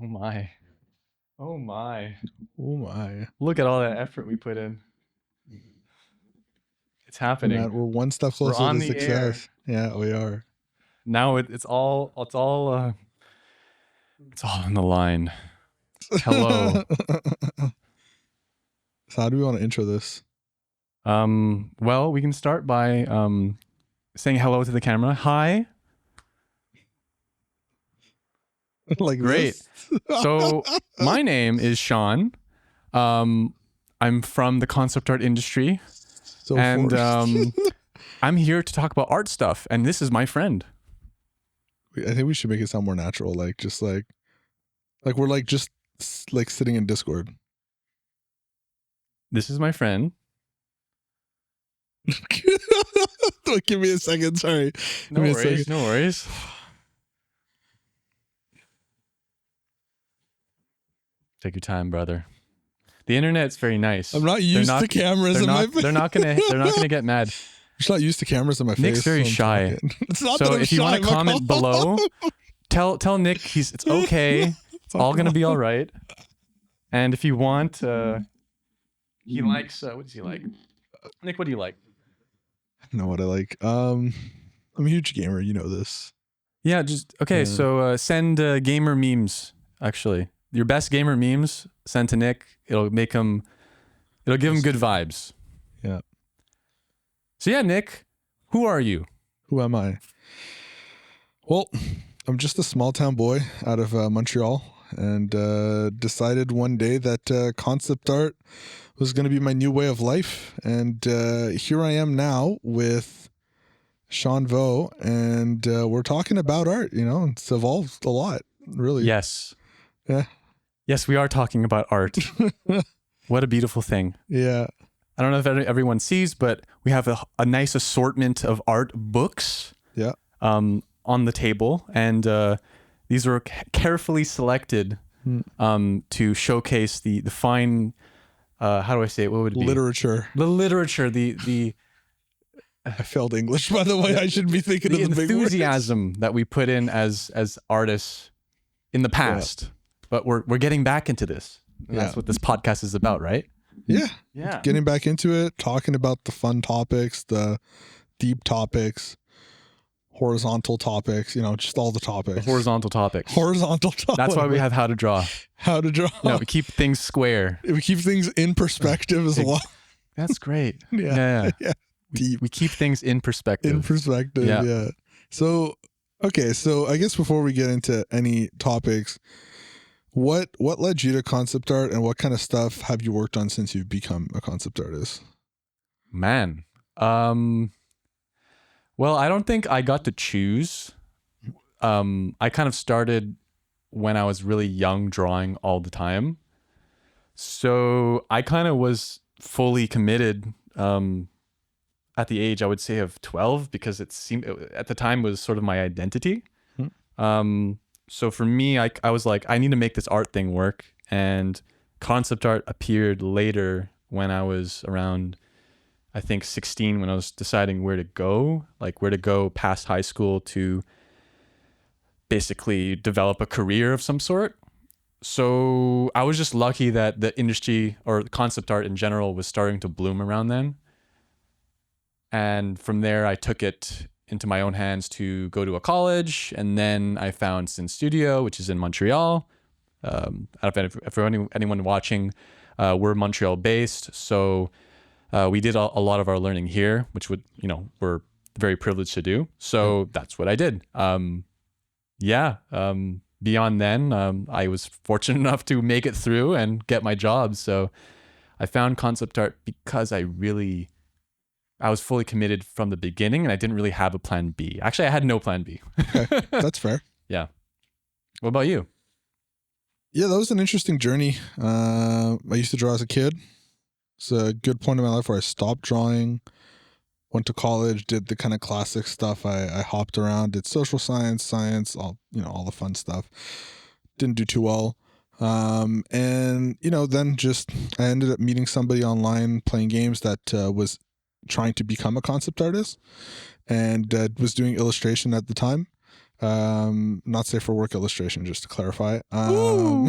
Oh my. Oh my. Oh my. Look at all that effort we put in. It's happening. Man, we're one step We're closer on to the success. Yeah, we are. Now it's all on the line. Hello. So how do we want to intro this? Well, we can start by saying hello to the camera. Hi. Like Great. this? So my name is Sean. I'm from the concept art industry, So and forced. I'm here to talk about art stuff. And this is my friend. I think we should make it sound more natural, like just like we're like just like sitting in Discord. This is my friend. Give me a second. Sorry. No worries. No worries. Take your time, brother. The internet's very nice. I'm not used to cameras in my face. They're not gonna get mad. I'm just not used to cameras in my face. Nick's very shy. It's not so that I'm if shy, you want to comment below, tell Nick it's okay. It's all gonna be all right. And if you want, he likes. What does he like? Nick, what do you like? I know what I like. I'm a huge gamer. You know this. Yeah. Just okay. So send gamer memes. Actually, your best gamer memes. Send to Nick. It'll give him good vibes. Yeah. So yeah, Nick, who are you? Who am I? Well, I'm just a small town boy out of Montreal, and decided one day that concept art was going to be my new way of life. And here I am now with Sean Vo, and we're talking about art. You know, it's evolved a lot, really. Yes. Yeah. Yes, we are talking about art. What a beautiful thing. Yeah. I don't know if everyone sees, but we have a nice assortment of art books. Yeah. On the table, and these were carefully selected to showcase the fine. How do I say it? What would it be? Literature. The literature. The I failed English, by the way. I should be thinking the of the big words. enthusiasm that we put in as artists in the past. Yeah. But we're getting back into this. And that's what this podcast is about, right? Yeah. Yeah. Getting back into it, talking about the fun topics, the deep topics, horizontal topics, you know, just all the topics. The horizontal topics. Horizontal topics. That's why we have How to Draw. How to Draw. No, we keep things square. We keep things in perspective as well. That's great. Yeah. We keep things in perspective. In perspective, yeah. So, okay, so I guess before we get into any topics, what led you to concept art, and what kind of stuff have you worked on since you've become a concept artist? Man. Well, I don't think I got to choose. I kind of started when I was really young, drawing all the time. So I kind of was fully committed at the age, I would say, of 12, because it seemed at the time was sort of my identity. So for me, I was like, I need to make this art thing work. And concept art appeared later when I was around, I think 16, when I was deciding where to go past high school to basically develop a career of some sort. So I was just lucky that the industry, or concept art in general, was starting to bloom around then. And from there, I took it into my own hands to go to a college. And then I found Sin Studio, which is in Montreal. I don't know if anyone watching, we're Montreal based. So we did a lot of our learning here, which we're very privileged to do. So that's what I did. Beyond then, I was fortunate enough to make it through and get my job. So I found concept art because I was fully committed from the beginning, and I didn't really have a plan B. Actually, I had no plan B. Okay, that's fair. Yeah. What about you? Yeah, that was an interesting journey. I used to draw as a kid. It's a good point in my life where I stopped drawing, went to college, did the kind of classic stuff. I hopped around, did social science, all the fun stuff. Didn't do too well. And then I ended up meeting somebody online playing games that was trying to become a concept artist, and was doing illustration at the time. Not safe for work illustration, just to clarify. Ooh.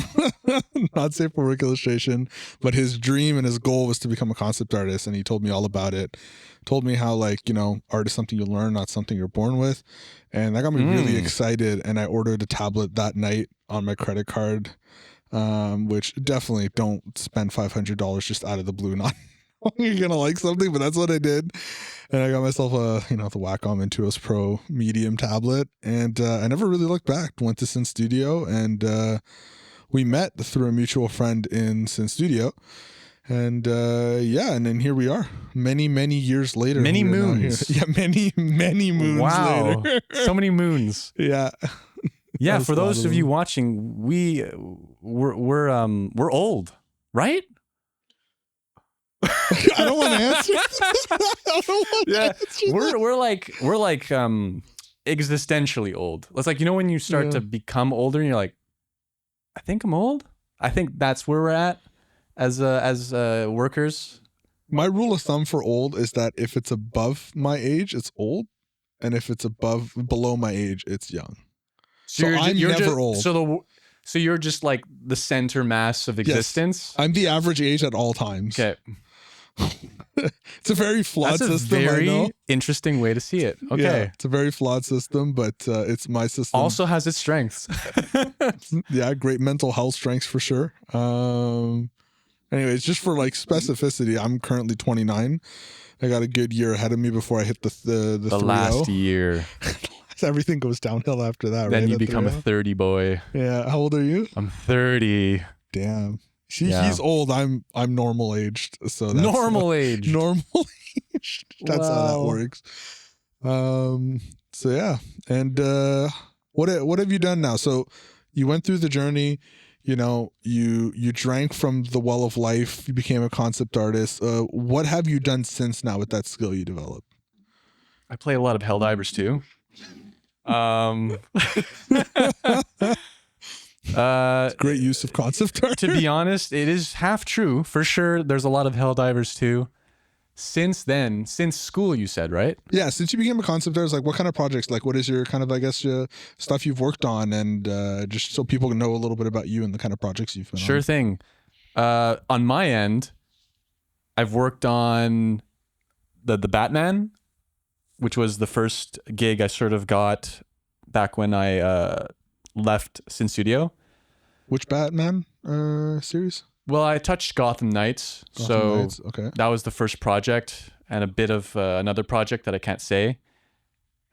Not safe for work illustration, but his dream and his goal was to become a concept artist, and he told me all about it. Told me how, like, you know, art is something you learn, not something you're born with. And that got me really excited, and I ordered a tablet that night on my credit card, which definitely don't spend $500 just out of the blue, not you're gonna like something, but that's what I did. And I got myself the Wacom Intuos Pro medium tablet, and I never really looked back. Went to Sin Studio, and we met through a mutual friend in Sin Studio, and and then here we are, many years later. Many moons. Yeah, many moons. Wow, later. So many moons. Yeah. Yeah, for those of you watching, we're old, right? I don't want to answer. We're like existentially old. It's like, you know, when you start to become older and you're like, I think I'm old. I think that's where we're at as workers. My rule of thumb for old is that if it's above my age, it's old, and if it's below my age, it's young. So I'm never old. So you're just like the center mass of existence. Yes, I'm the average age at all times. Okay. It's a very flawed system. That's a very interesting way to see it. Okay. Yeah, it's a very flawed system, but it's my system. Also has its strengths. Yeah, great mental health strengths for sure. Anyways, just for like specificity, I'm currently 29. I got a good year ahead of me before I hit the last year. Everything goes downhill after that, then right? You become a 30 boy. Yeah. How old are you? I'm 30. Damn. He's old. I'm normal aged. So that's normal age. Normal age. That's how that works. So yeah. And what have you done now? So you went through the journey. You know, you drank from the well of life. You became a concept artist. What have you done since now with that skill you developed? I play a lot of Helldivers too. Great use of concept art. To be honest, it is half true for sure. There's a lot of Helldivers too. Since then, since school, you said, right? Yeah, since you became a concept artist, like what kind of projects, like what is your kind of, I guess, stuff you've worked on, and just so people can know a little bit about you and the kind of projects you've been on. Sure thing. On my end, I've worked on the Batman, which was the first gig I sort of got back when I left Sin Studio. Which Batman series? Well, I touched Gotham Knights. Okay. That was the first project, and a bit of another project that I can't say.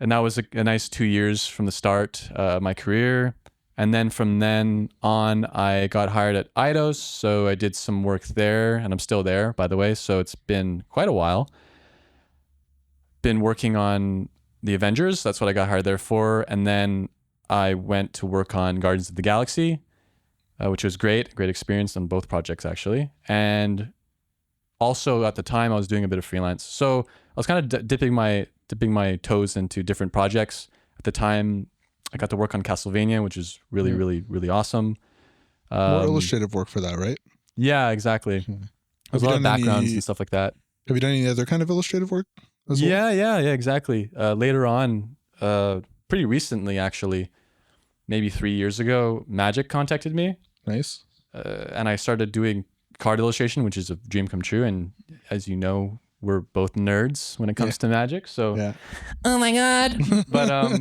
And that was a nice 2 years from the start of my career. And then from then on, I got hired at Eidos, so I did some work there, and I'm still there, by the way. So it's been quite a while. Been working on the Avengers. That's what I got hired there for. And then I went to work on Guardians of the Galaxy, which was great experience on both projects, actually. And also at the time I was doing a bit of freelance. So I was kind of dipping my toes into different projects. At the time, I got to work on Castlevania, which is really awesome. More illustrative work for that, right? Yeah, exactly. There's a lot of backgrounds and stuff like that. Have you done any other kind of illustrative work as well? Yeah, exactly. Later on, pretty recently, actually, maybe 3 years ago, Magic contacted me. Nice. And I started doing card illustration, which is a dream come true. And as you know, we're both nerds when it comes to Magic. So, oh my God. But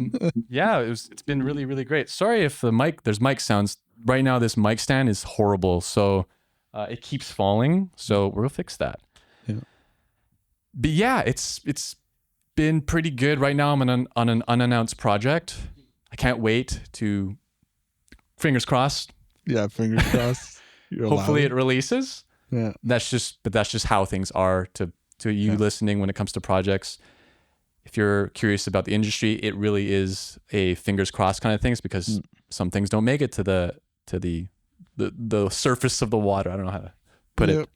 yeah, it's been really great. Sorry if there's mic sounds. Right now, this mic stand is horrible. So it keeps falling. So we'll fix that. Yeah. But yeah, it's been pretty good. Right now, I'm on an unannounced project. I can't wait to, fingers crossed. Yeah, fingers crossed. Hopefully it releases. Yeah. That's just how things are to you listening when it comes to projects. If you're curious about the industry, it really is a fingers crossed kind of things, because some things don't make it to the surface of the water. I don't know how to put it.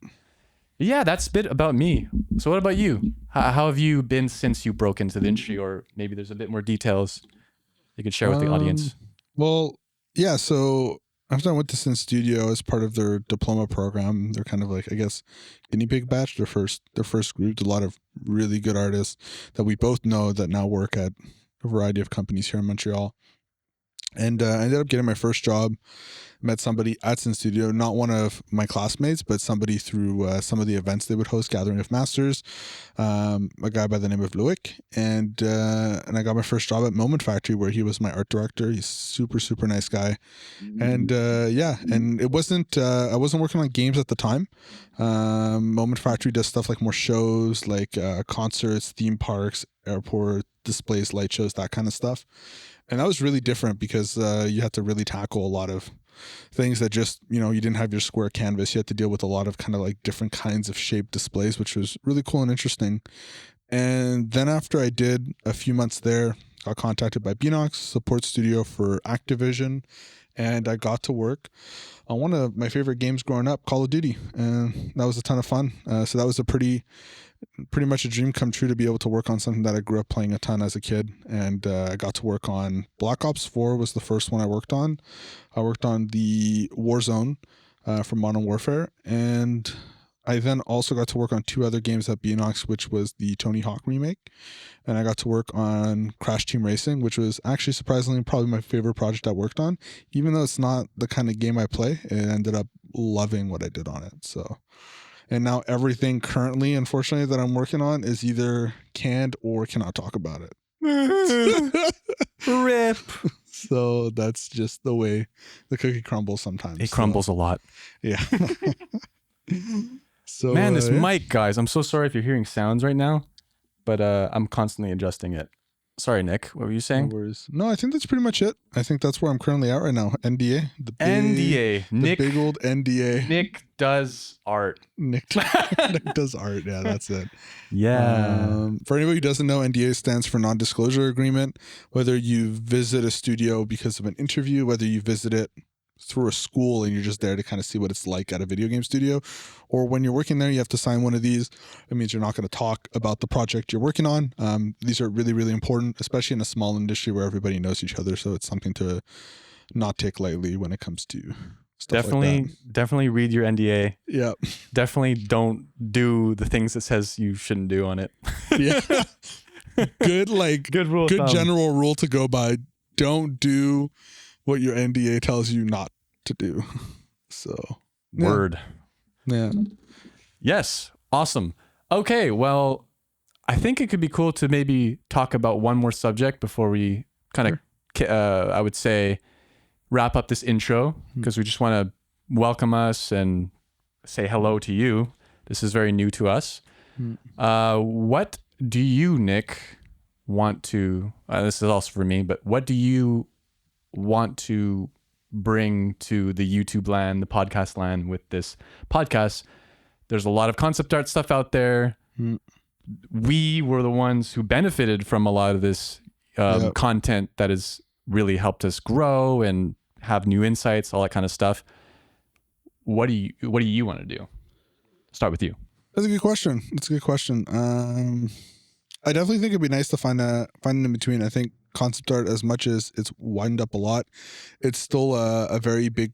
Yeah, that's a bit about me. So what about you? How have you been since you broke into the industry? Or maybe there's a bit more details you could share with the audience. Well, yeah, so I've done with the Sin Studio as part of their diploma program. They're kind of like, I guess, guinea pig batch, their first group. A lot of really good artists that we both know that now work at a variety of companies here in Montreal. And I ended up getting my first job. Met somebody at Sin Studio, not one of my classmates, but somebody through some of the events they would host, Gathering of Masters, a guy by the name of Loic. And I got my first job at Moment Factory, where he was my art director. He's super, super nice guy. And and it wasn't, I wasn't working on games at the time. Moment Factory does stuff like more shows, like concerts, theme parks, airport displays, light shows, that kind of stuff. And that was really different because you had to really tackle a lot of things that just, you didn't have your square canvas. You had to deal with a lot of kind of like different kinds of shaped displays, which was really cool and interesting. And then after I did a few months there, got contacted by Beanox, support studio for Activision, and I got to work on one of my favorite games growing up, Call of Duty. And that was a ton of fun. So that was a pretty much a dream come true to be able to work on something that I grew up playing a ton as a kid. And I got to work on Black Ops 4 was the first one I worked on. I worked on the Warzone from Modern Warfare. And I then also got to work on 2 other games at Beanox, which was the Tony Hawk remake. And I got to work on Crash Team Racing, which was actually surprisingly probably my favorite project I worked on. Even though it's not the kind of game I play, it ended up loving what I did on it. So... And now everything currently, unfortunately, that I'm working on is either canned or cannot talk about it. Rip. So that's just the way the cookie crumbles sometimes. It crumbles a lot. Yeah. So man, this mic, guys. I'm so sorry if you're hearing sounds right now, but I'm constantly adjusting it. Sorry, Nick. What were you saying? No, I think that's pretty much it. I think that's where I'm currently at right now. NDA. NDA. The big old NDA. Nick does art. Nick does art. Yeah, that's it. Yeah. For anybody who doesn't know, NDA stands for non-disclosure agreement. Whether you visit a studio because of an interview, whether you visit it through a school and you're just there to kind of see what it's like at a video game studio, or when you're working there, you have to sign one of these. It means you're not going to talk about the project you're working on. These are really, really important, especially in a small industry where everybody knows each other. So it's something to not take lightly when it comes to stuff like that. Definitely read your NDA. Yeah. Definitely don't do the things it says you shouldn't do on it. Yeah. Good rule of thumb. General rule to go by. Don't do what your NDA tells you not to do. So yeah. Word. Yeah. Yes. Awesome. Okay. Well, I think it could be cool to maybe talk about one more subject before we kind of, I would say, wrap up this intro, because we just want to welcome us and say hello to you. This is very new to us. What do you, Nick, want to, this is also for me, but what do you want to bring to the YouTube land, the podcast land with this podcast? There's a lot of concept art stuff out there. We were the ones who benefited from a lot of this content that has really helped us grow and have new insights, all that kind of stuff. What do you want to do? Start with you. That's a good question. I definitely think it'd be nice to find an in between. I think concept art, as much as it's widened up a lot, it's still a very big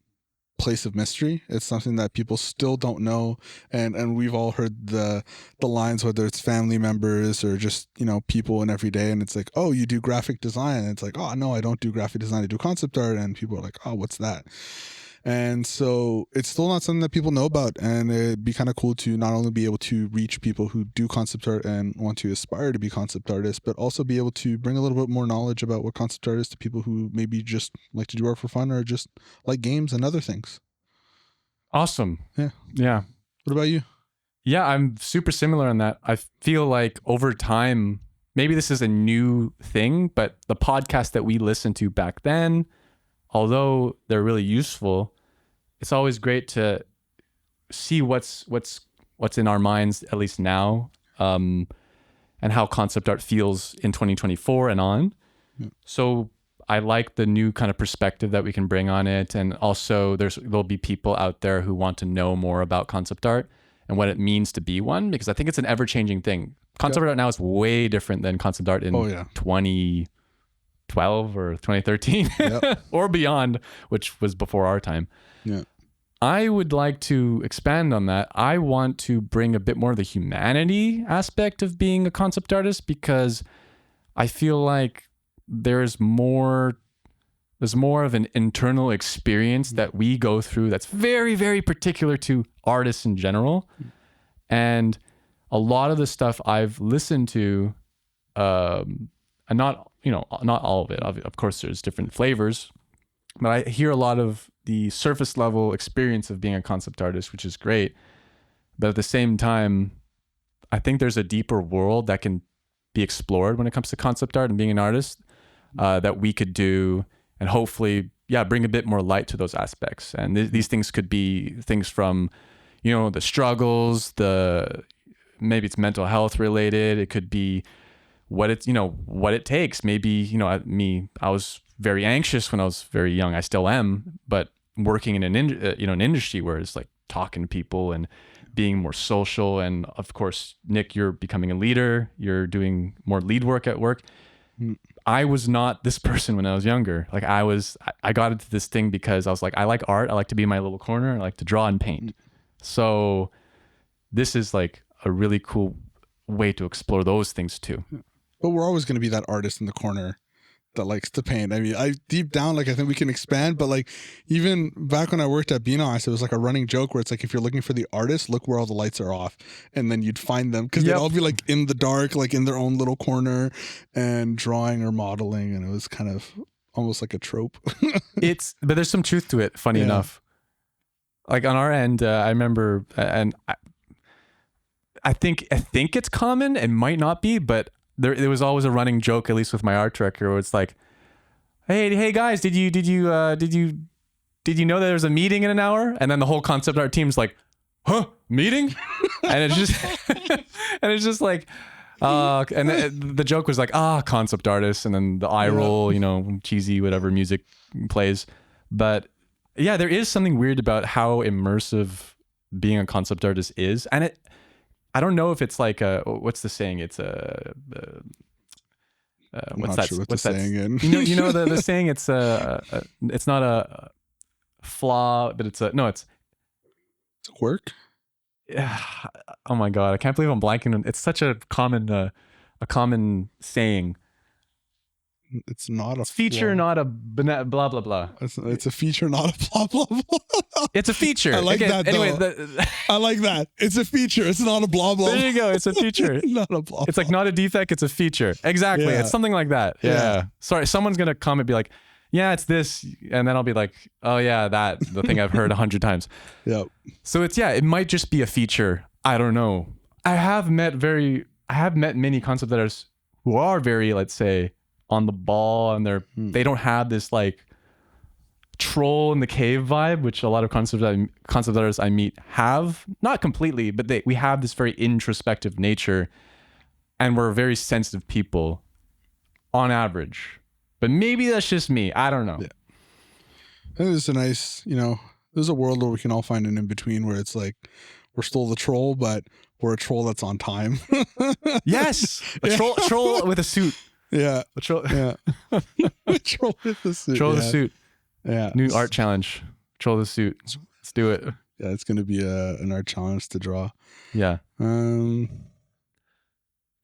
place of mystery. It's something that people still don't know, and we've all heard the lines, whether it's family members or just people in every day, and it's like, oh, you do graphic design, and it's like, oh no, I don't do graphic design, I do concept art, and people are like, oh, what's that? And so it's still not something that people know about, and it'd be kind of cool to not only be able to reach people who do concept art and want to aspire to be concept artists, but also be able to bring a little bit more knowledge about what concept art is to people who maybe just like to do art for fun or just like games and other things. Awesome. Yeah. What about you? Yeah, I'm super similar on that. I feel like over time, maybe this is a new thing, but the podcasts that we listened to back then, although they're really useful, it's always great to see what's in our minds, at least now, and how concept art feels in 2024 and on. Yeah. So I like the new kind of perspective that we can bring on it. And also there'll be people out there who want to know more about concept art and what it means to be one, because I think it's an ever-changing thing. Concept art now is way different than concept art in 2012 or 2013 or beyond, which was before our time. Yeah. I would like to expand on that. I want to bring a bit more of the humanity aspect of being a concept artist, because I feel like there's more There's more of an internal experience that we go through that's very, very particular to artists in general. And a lot of the stuff I've listened to, and not, not all of it. Of course, there's different flavors, but I hear a lot of the surface level experience of being a concept artist, which is great. But at the same time, I think there's a deeper world that can be explored when it comes to concept art and being an artist, that we could do, and hopefully, bring a bit more light to those aspects. And these things could be things from, the struggles, maybe it's mental health related. It could be what it takes. Maybe, I was very anxious when I was very young. I still am, but working in an industry where it's like talking to people and being more social. And of course, Nick, you're becoming a leader. You're doing more lead work at work. I was not this person when I was younger. Like I got into this thing because I was like, I like art. I like to be in my little corner. I like to draw and paint. So this is like a really cool way to explore those things too. But we're always going to be that artist in the corner that likes to paint. I mean, I deep down, like, I think we can expand, but like, even back when I worked at Beanox, it was like a running joke where it's like, if you're looking for the artist, look where all the lights are off, and then you'd find them, because they'd all be like in the dark, like in their own little corner and drawing or modeling. And it was kind of almost like a trope. But there's some truth to it. Funny enough, like on our end, I remember, and I think it's common. It might not be, but there was always a running joke, at least with my art director, where it's like, hey guys, did you know that there's a meeting in an hour? And then the whole concept art team's like, huh, meeting? And it's just like, and the joke was like, concept artist, and then the eye roll, cheesy whatever music plays. But yeah, there is something weird about how immersive being a concept artist is, and I don't know if it's like what's the saying? It's what's that? Sure what's the that? saying in. The saying. It's not a flaw, but it's a quirk. Oh my god, I can't believe I'm blanking. It's such a common saying. It's not a feature, flaw. not a blah blah blah. It's a feature, not a blah blah blah. It's a feature. I like that. Anyway, I like that. It's a feature. It's not a blah blah. There you go. It's a feature. Not a blah. It's like not a defect. It's a feature. Exactly. Yeah. It's something like that. Yeah. Sorry, someone's gonna comment, be like, yeah, it's this, and then I'll be like, oh yeah, the thing I've heard 100 times. Yep. So it might just be a feature. I don't know. I have met many concept artists who are very, let's say, on the ball, and they don't have this like troll in the cave vibe, which a lot of concept artists I meet have. Not completely, but we have this very introspective nature, and we're very sensitive people on average. But maybe that's just me. I don't know. Yeah. I think it's a nice, there's a world where we can all find an in-between where it's like, we're still the troll, but we're a troll that's on time. Yes. A troll with a suit. Yeah. A troll. Yeah. Troll with the suit. Troll the suit. Yeah. New art challenge. Troll the suit. Let's do it. Yeah, it's going to be an art challenge to draw. Yeah.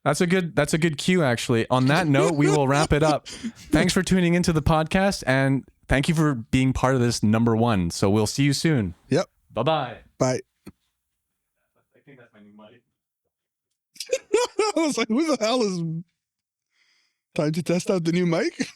That's a good cue, actually. On that note, we will wrap it up. Thanks for tuning into the podcast, and thank you for being part of this number 1. So we'll see you soon. Yep. Bye-bye. Bye. I think that's my new mic. I was like, who the hell is... Time to test out the new mic?